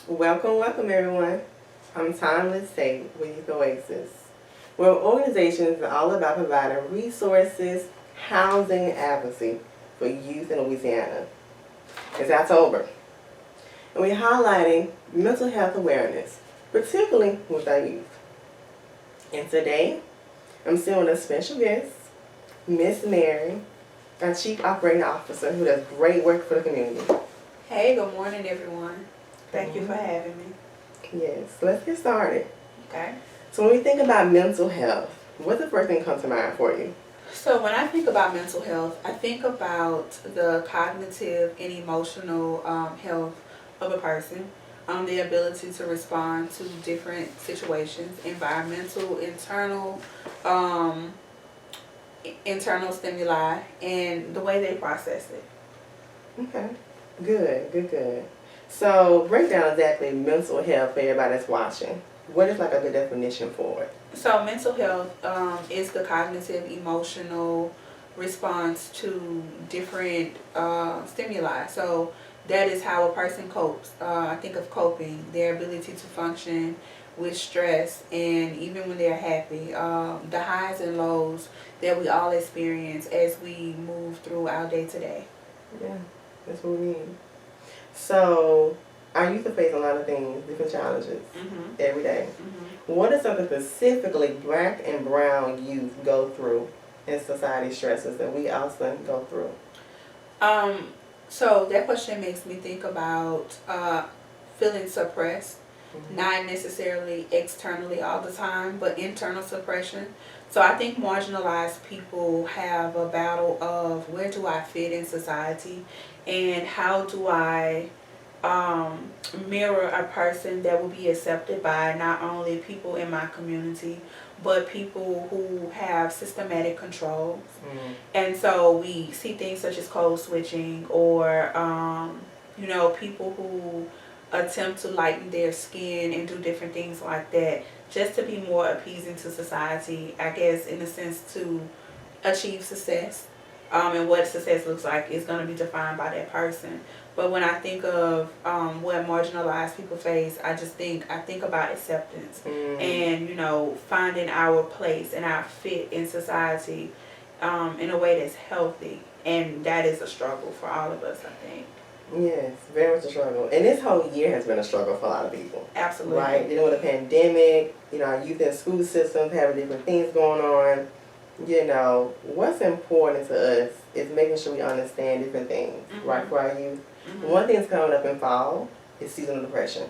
Welcome, welcome everyone. I'm Timeless Tate with Oasis. We're an organization that's all about providing resources, housing, and advocacy for youth in Louisiana. It's October, and we're highlighting mental health awareness, particularly with our youth. And today, I'm sitting with a special guest, Miss Mary, our Chief Operating Officer, who does great work for the community. Hey, good morning, everyone. Thank you for having me. Yes, let's get started. Okay. So when we think about mental health, what's the first thing that comes to mind for you? So when I think about mental health, I think about the cognitive and emotional health of a person, the ability to respond to different situations, environmental, internal stimuli, and the way they process it. Okay, good. So break down exactly mental health for everybody that's watching. What is like a good definition for it? So mental health is the cognitive, emotional response to different stimuli. So that is how a person copes. I think of coping, their ability to function with stress, and even when they're happy, the highs and lows that we all experience as we move through our day to day. Yeah, that's what we mean. So our youth are facing a lot of things, different challenges every day. What is something specifically Black and brown youth go through in society stresses that we also go through? So that question makes me think about feeling suppressed, not necessarily externally all the time, but internal suppression. So I think marginalized people have a battle of where do I fit in society, and how do I mirror a person that will be accepted by not only people in my community, but people who have systematic controls. And so we see things such as code switching, or people who attempt to lighten their skin and do different things like that, just to be more appeasing to society, I guess, in a sense, to achieve success. And what success looks like is going to be defined by that person. But when I think of what marginalized people face, I think about acceptance and finding our place and our fit in society in a way that's healthy, and that is a struggle for all of us, I think. Yes, very much a struggle. And this whole year has been a struggle for a lot of people. Absolutely. Right? Dealing with a pandemic, our youth in school systems having different things going on. What's important to us is making sure we understand different things, right, for our youth. One thing that's coming up in fall is seasonal depression.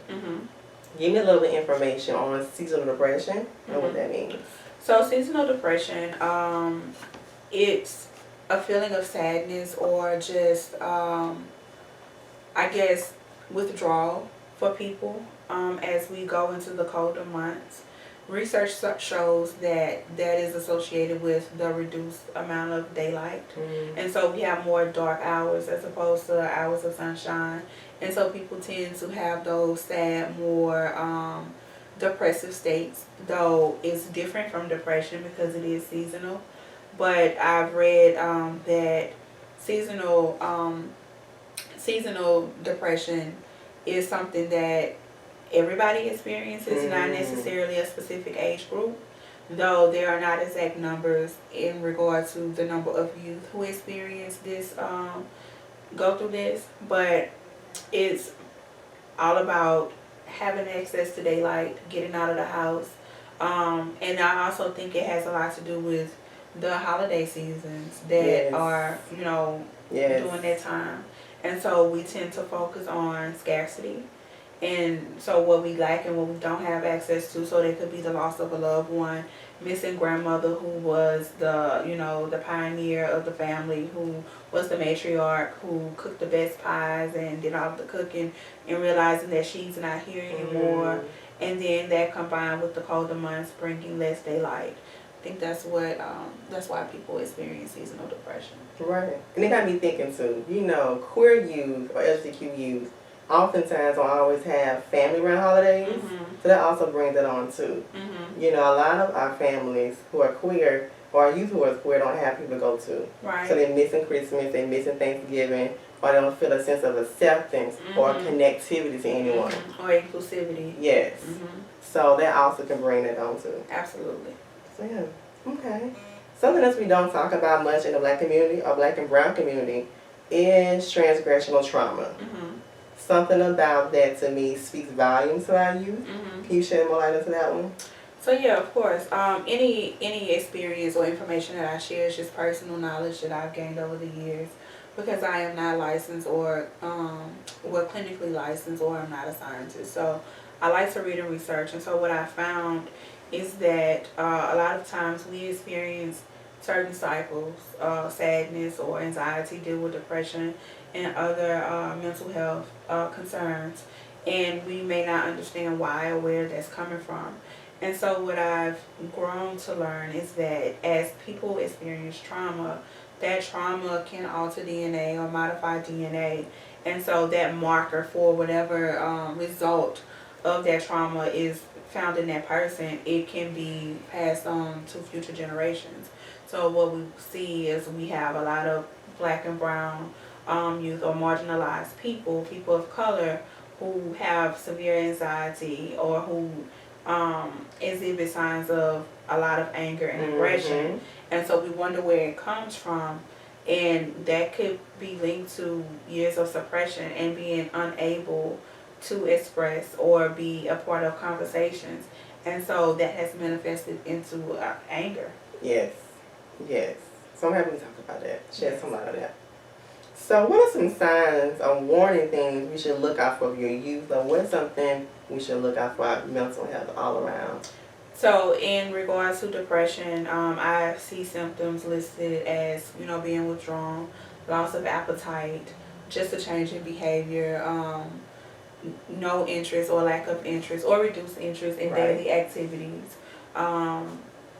Give me a little bit of information on seasonal depression and what that means. So seasonal depression, it's a feeling of sadness, or just I guess withdrawal for people as we go into the colder months. Research shows that is associated with the reduced amount of daylight. And so we have more dark hours as opposed to hours of sunshine. And so people tend to have those sad, more depressive states, though it's different from depression because it is seasonal. But I've read that seasonal depression is something that everybody experiences, not necessarily a specific age group, though there are not exact numbers in regard to the number of youth who experience this, go through this, but it's all about having access to daylight, getting out of the house, and I also think it has a lot to do with the holiday seasons that are, during that time. And so we tend to focus on scarcity. And so what we lack and what we don't have access to, so there could be the loss of a loved one, missing grandmother who was the pioneer of the family, who was the matriarch, who cooked the best pies and did all the cooking, and realizing that she's not here anymore. And then that combined with the colder months bringing less daylight. I think that's why people experience seasonal depression. Right. And it got me thinking too, queer youth or LGBTQ youth oftentimes don't always have family around holidays. So that also brings it on too. A lot of our families who are queer or youth who are square don't have people to go to. Right. So they're missing Christmas, they're missing Thanksgiving, or they don't feel a sense of acceptance or connectivity to anyone. Or inclusivity. Yes. So that also can bring that on too. Absolutely. So yeah, okay. Something else we don't talk about much in the black community or black and brown community is transgressional trauma. Something about that to me speaks volumes to our youth. Can you shed more light into that one? So yeah, of course. Any experience or information that I share is just personal knowledge that I've gained over the years, because I am not licensed or clinically licensed, or I'm not a scientist. So I like to read and research, and so what I found is that a lot of times we experience certain cycles, sadness or anxiety, deal with depression and other mental health concerns, and we may not understand why or where that's coming from. And so what I've grown to learn is that as people experience trauma, that trauma can alter DNA or modify DNA, and so that marker for whatever result of that trauma is found in that person, it can be passed on to future generations. So what we see is we have a lot of black and brown youth or marginalized people of color, who have severe anxiety or who exhibit signs of a lot of anger and aggression. And so we wonder where it comes from, and that could be linked to years of suppression and being unable to express or be a part of conversations, and so that has manifested into anger. Yes, yes. So I'm happy to talk about that. Shed some light on that. So what are some signs or warning things we should look out for your youth, or what's something we should look out for our mental health all around? So in regards to depression, I see symptoms listed as, being withdrawn, loss of appetite, just a change in behavior, no interest or lack of interest or reduced interest in daily activities,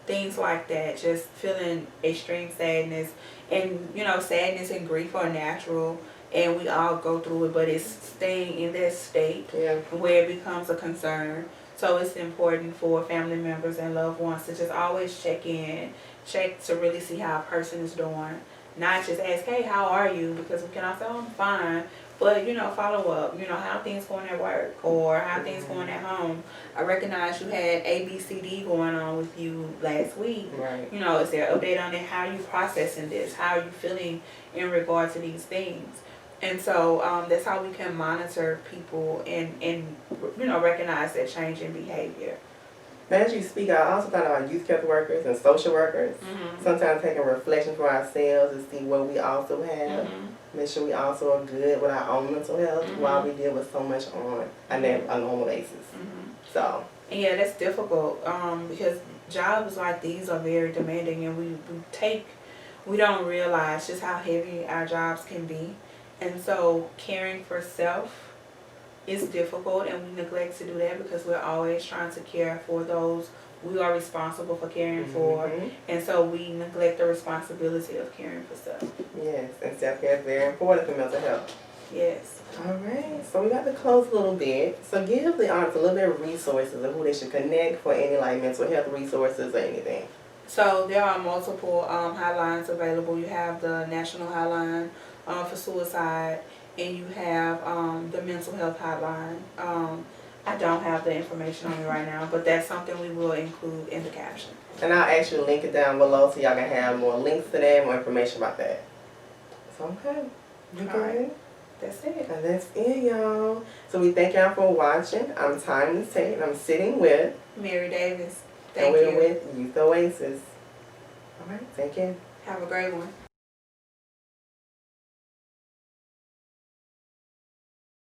things like that, just feeling extreme sadness. And sadness and grief are natural, and we all go through it, but it's staying in that state where it becomes a concern. So it's important for family members and loved ones to just always check to really see how a person is doing. Not just ask, hey, how are you? Because we can all say, oh, I'm fine. But, follow up, how things going at work or how things going at home. I recognize you had A, B, C, D going on with you last week. Right. Is there an update on it? How are you processing this? How are you feeling in regard to these things? And so that's how we can monitor people and recognize that change in behavior. As you speak, I also thought about youth health workers and social workers. Sometimes taking reflection for ourselves to see what we also have. Make sure we also are good with our own mental health while we deal with so much on a normal basis. So. And yeah, that's difficult because jobs like these are very demanding, and we don't realize just how heavy our jobs can be. And so caring for self is difficult, and we neglect to do that because we're always trying to care for those we are responsible for caring for, and so we neglect the responsibility of caring for self. Yes, and self-care is very important for mental health. Yes. All right, so we got to close a little bit. So give the audience a little bit of resources of who they should connect for any mental health resources or anything. So there are multiple hotlines available. You have the national hotline for suicide, and you have the mental health hotline. I don't have the information on me right now, but that's something we will include in the caption. And I'll actually link it down below so y'all can have more links to that, more information about that. So, okay. You All right. good? That's it. And that's it, y'all. So we thank y'all for watching. I'm Timeless Tate, and I'm sitting with Mary Davis. And we're with Youth Oasis. All right, thank you. Have a great one.